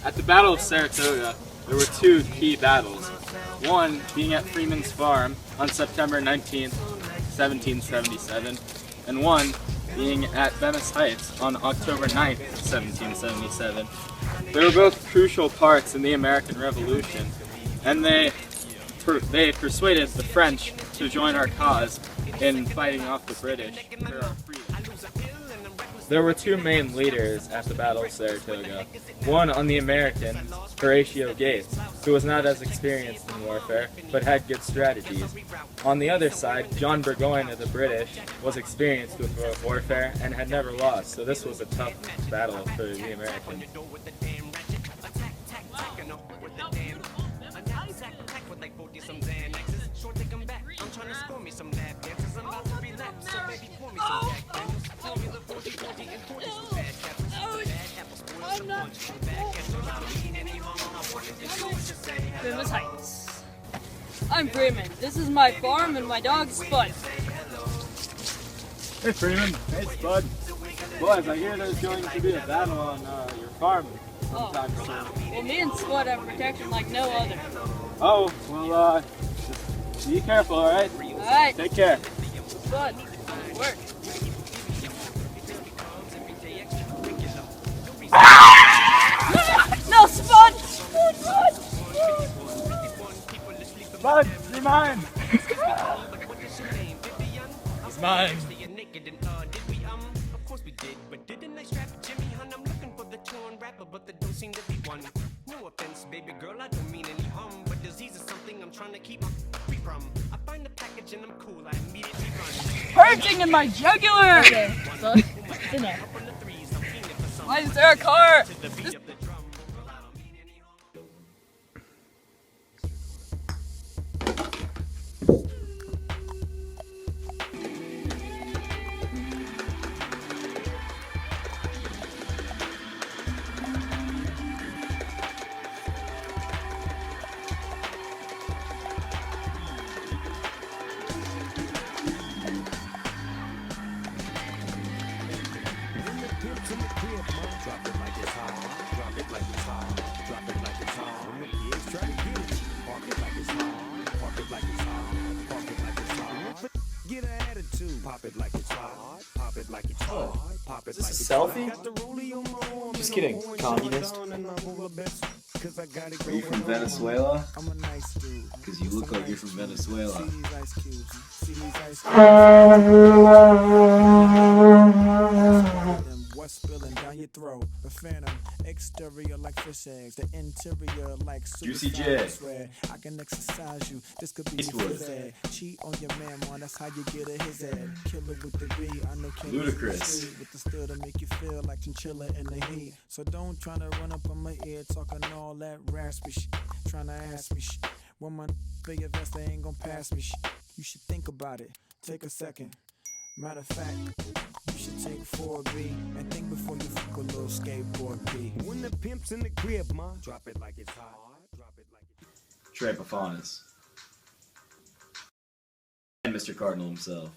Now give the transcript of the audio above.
At the Battle of Saratoga, there were two key battles. One being at Freeman's Farm on September 19th, 1777, and one being at Venice Heights on October 9th, 1777. They were both crucial parts in the American Revolution, and they persuaded the French to join our cause in fighting off the British for our freedom. There were two main leaders at the Battle of Saratoga. One on the Americans, Horatio Gates, who was not as experienced in warfare, but had good strategies. On the other side, John Burgoyne of the British was experienced with warfare and had never lost, so this was a tough battle for the Americans. Venice Heights. I'm Freeman. This is my farm and my dog Spud. Hey Freeman. Hey Spud. Boys, I hear there's going to be a battle on your farm sometime soon. Well, me and Spud have protection like no other. Oh, well, just be careful, alright? Alright. Take care. Spud, work. No, Spud! Spud! Spud, you're mine! He's mine. No offense, baby girl, I don't mean any harm, but disease is something I'm trying to keep free from. I find the package and I'm cool, I immediately run. Purging in my jugular! Okay, so, it's in there. Why is there a car? Drop it like it's hot. Drop it like it's hot. Drop it like it's hot. When the kids try to get it, park it like it's hot. Park it like it's hot. Park it like it's hot. Get an attitude. Pop it like it's hot. Pop it like it's hot. Pop it like it's hot. Selfie? Just kidding, communist. Are you from Venezuela? Because you look like you're from Venezuela. What's spilling down your throat? The phantom, exterior like fish eggs, the interior like Juicy J. I can exercise you. This could be Eastwood. his head. Cheat on your man, man. That's how you get a his head. Killer with the B. I know Ludicrous. with the still to make you feel like chinchilla in the heat. So don't try to run up on my ear talking all that raspy shit. Trying to ask me shit. When my for your vest, they ain't gonna pass me shit. You should think about it. Take a second. Matter of fact, you should take 4B and think before you fuck a little skateboard B. When the pimp's in the crib, ma, drop it like it's hot. Drop it like it's Trey Pafanis. And Mr. Cardinal himself.